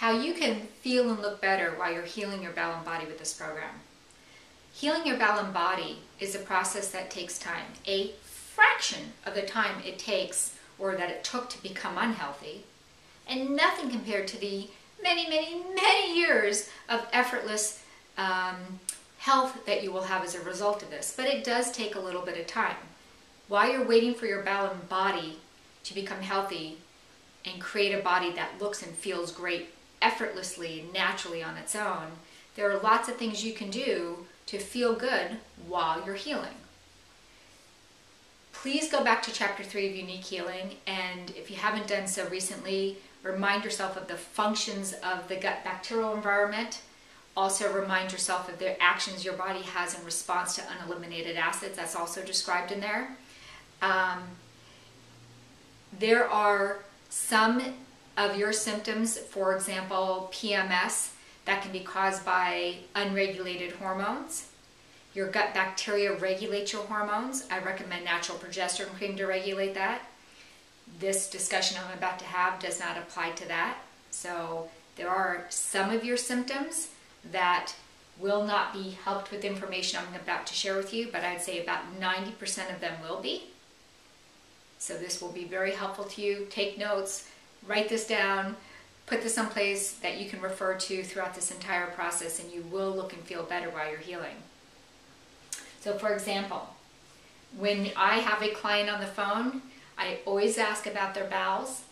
how you can feel and look better while you're healing your bowel and body with this program. Healing your bowel and body is a process that takes time, a fraction of the time it takes or that it took to become unhealthy, and nothing compared to the many, many, many years of effortless health that you will have as a result of this. But it does take a little bit of time. While you're waiting for your bowel and body to become healthy and create a body that looks and feels great effortlessly and naturally on its own, there are lots of things you can do to feel good while you're healing. Please go back to Chapter 3 of Unique Healing, and if you haven't done so recently, remind yourself of the functions of the gut bacterial environment. Also remind yourself of the actions your body has in response to uneliminated acids. That's also described in there. There are some of your symptoms, for example, PMS, that can be caused by unregulated hormones. Your gut bacteria regulate your hormones. I recommend natural progesterone cream to regulate that. This discussion I'm about to have does not apply to that. So there are some of your symptoms that will not be helped with information I'm about to share with you, but I'd say about 90% of them will be. So this will be very helpful to you. Take notes, write this down, put this someplace that you can refer to throughout this entire process, and you will look and feel better while you're healing. So for example, when I have a client on the phone, I always ask about their bowels.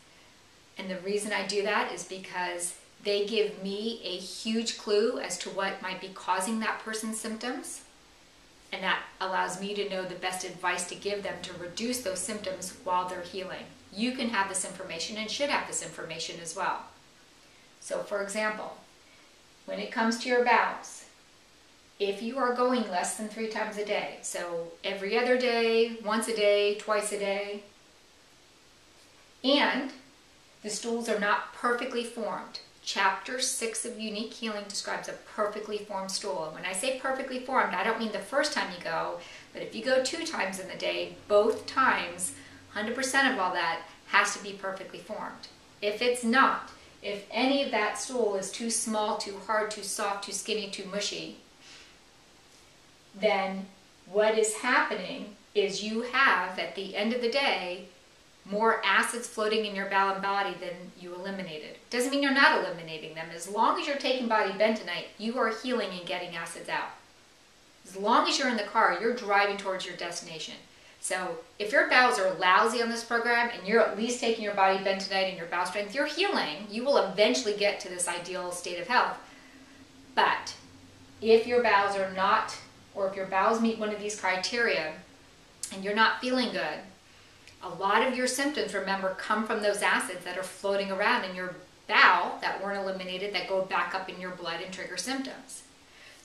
And the reason I do that is because they give me a huge clue as to what might be causing that person's symptoms. And that allows me to know the best advice to give them to reduce those symptoms while they're healing. You can have this information and should have this information as well. So for example, when it comes to your bowels, if you are going less than 3 times a day, so every other day, once a day, twice a day, and the stools are not perfectly formed. Chapter 6 of Unique Healing describes a perfectly formed stool. And when I say perfectly formed, I don't mean the first time you go, but if you go 2 times in the day, both times, 100% of all that has to be perfectly formed. If it's not, if any of that stool is too small, too hard, too soft, too skinny, too mushy, then what is happening is you have, at the end of the day, more acids floating in your bowel and body than you eliminated. Doesn't mean you're not eliminating them. As long as you're taking body bentonite, you are healing and getting acids out. As long as you're in the car, you're driving towards your destination. So if your bowels are lousy on this program and you're at least taking your body bentonite and your bowel strength, you're healing. You will eventually get to this ideal state of health. But if your bowels are not, or if your bowels meet one of these criteria and you're not feeling good, a lot of your symptoms, remember, come from those acids that are floating around in your bowel that weren't eliminated, that go back up in your blood and trigger symptoms.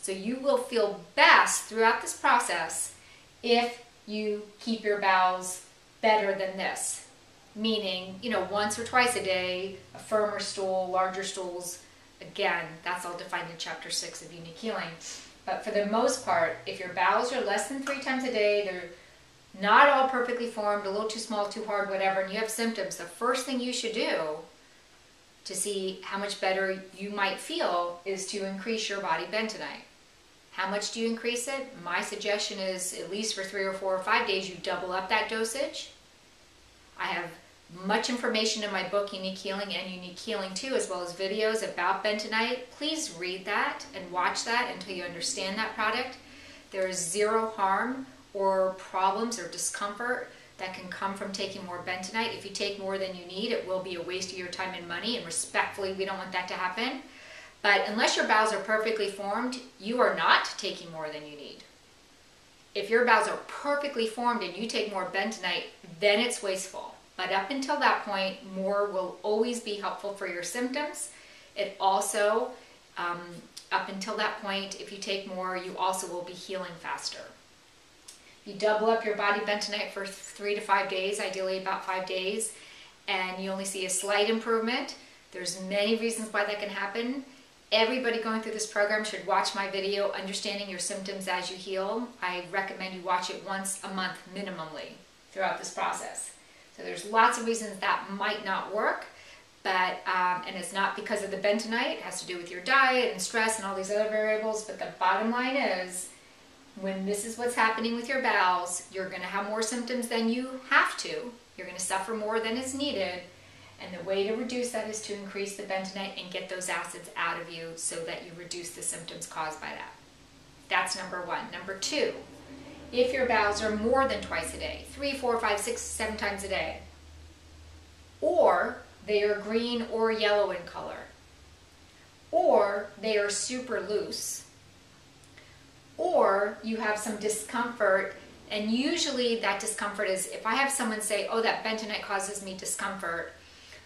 So you will feel best throughout this process if you keep your bowels better than this. Meaning, once or twice a day, a firmer stool, larger stools. Again, that's all defined in Chapter 6 of Unique Healing. But for the most part, if your bowels are less than 3 times a day, they're not all perfectly formed, a little too small, too hard, whatever, and you have symptoms, the first thing you should do to see how much better you might feel is to increase your body bentonite. How much do you increase it? My suggestion is, at least for 3 or 4 or 5 days, you double up that dosage. I have much information in my book, Unique Healing, and Unique Healing 2, as well as videos about bentonite. Please read that and watch that until you understand that product. There is zero harm or problems or discomfort that can come from taking more bentonite. If you take more than you need, it will be a waste of your time and money, and respectfully, we don't want that to happen. But unless your bowels are perfectly formed, you are not taking more than you need. If your bowels are perfectly formed and you take more bentonite, then it's wasteful. But up until that point, more will always be helpful for your symptoms. It also, up until that point, if you take more, you also will be healing faster. You double up your body bentonite for 3 to 5 days, ideally about 5 days, and you only see a slight improvement. There's many reasons why that can happen. Everybody going through this program should watch my video, Understanding Your Symptoms as You Heal. I recommend you watch it once a month minimally throughout this process. So there's lots of reasons that might not work, But, and it's not because of the bentonite. It has to do with your diet and stress and all these other variables. But the bottom line is, when this is what's happening with your bowels, you're going to have more symptoms than you have to. You're going to suffer more than is needed. And the way to reduce that is to increase the bentonite and get those acids out of you so that you reduce the symptoms caused by that. That's number one. Number two, if your bowels are more than twice a day, 3, 4, 5, 6, 7 times a day, or they are green or yellow in color, or they are super loose, or you have some discomfort, and usually that discomfort is, if I have someone say, oh, that bentonite causes me discomfort,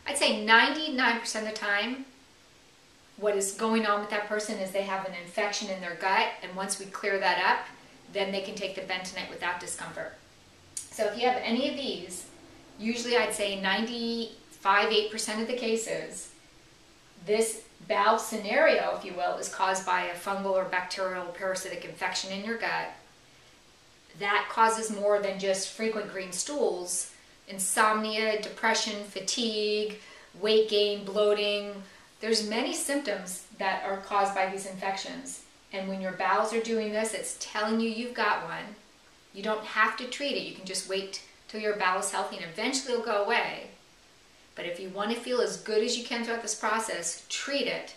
I'd say 99% of the time, what is going on with that person is they have an infection in their gut, and once we clear that up, then they can take the bentonite without discomfort. So if you have any of these, usually I'd say 95-8% of the cases, this bowel scenario, if you will, is caused by a fungal or bacterial parasitic infection in your gut. That causes more than just frequent green stools. Insomnia, depression, fatigue, weight gain, bloating. There's many symptoms that are caused by these infections. And when your bowels are doing this, it's telling you you've got one. You don't have to treat it. You can just wait till your bowel is healthy and eventually it'll go away. But if you want to feel as good as you can throughout this process, treat it.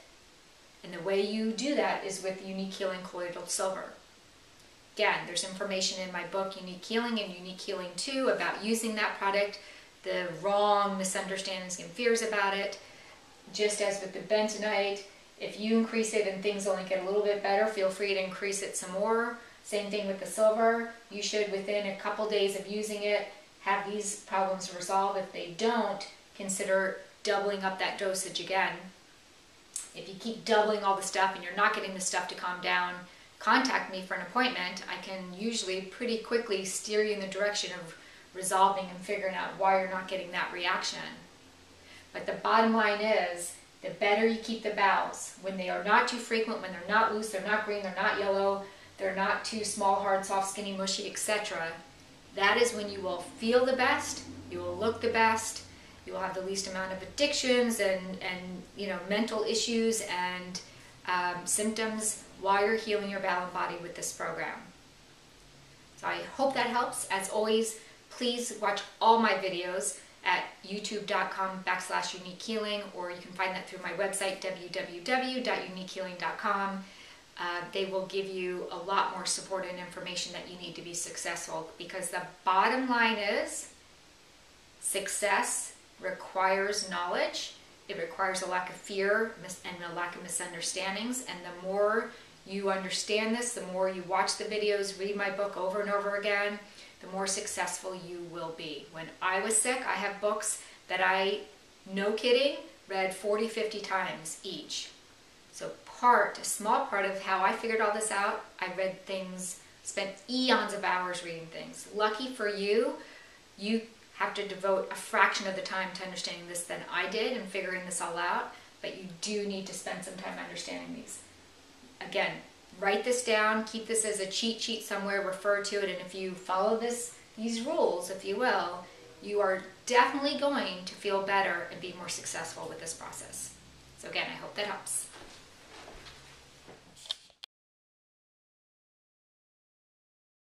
And the way you do that is with Unique Healing Colloidal Silver. Again, there's information in my book, Unique Healing and Unique Healing 2, about using that product, the wrong misunderstandings and fears about it. Just as with the bentonite, if you increase it and things only get a little bit better, feel free to increase it some more. Same thing with the silver. You should, within a couple days of using it, have these problems resolved. If they don't, consider doubling up that dosage again. If you keep doubling all the stuff and you're not getting the stuff to calm down, contact me for an appointment. I can usually pretty quickly steer you in the direction of resolving and figuring out why you're not getting that reaction. But the bottom line is, the better you keep the bowels, when they are not too frequent, when they're not loose, they're not green, they're not yellow, they're not too small, hard, soft, skinny, mushy, etc. That is when you will feel the best, you will look the best, you will have the least amount of addictions and mental issues and symptoms while you're healing your bowel and body with this program. So I hope that helps. As always, please watch all my videos at youtube.com/uniquehealing, or you can find that through my website, www.uniquehealing.com. They will give you a lot more support and information that you need to be successful, because the bottom line is, success requires knowledge. It requires a lack of fear and a lack of misunderstandings. And the more you understand this, the more you watch the videos, read my book over and over again, the more successful you will be. When I was sick, I have books that I, no kidding, read 40, 50 times each. So a small part of how I figured all this out, I read things, spent eons of hours reading things. Lucky for you, you have to devote a fraction of the time to understanding this than I did and figuring this all out, but you do need to spend some time understanding these. Again, write this down, keep this as a cheat sheet somewhere, refer to it, and if you follow these rules, if you will, you are definitely going to feel better and be more successful with this process. So again, I hope that helps.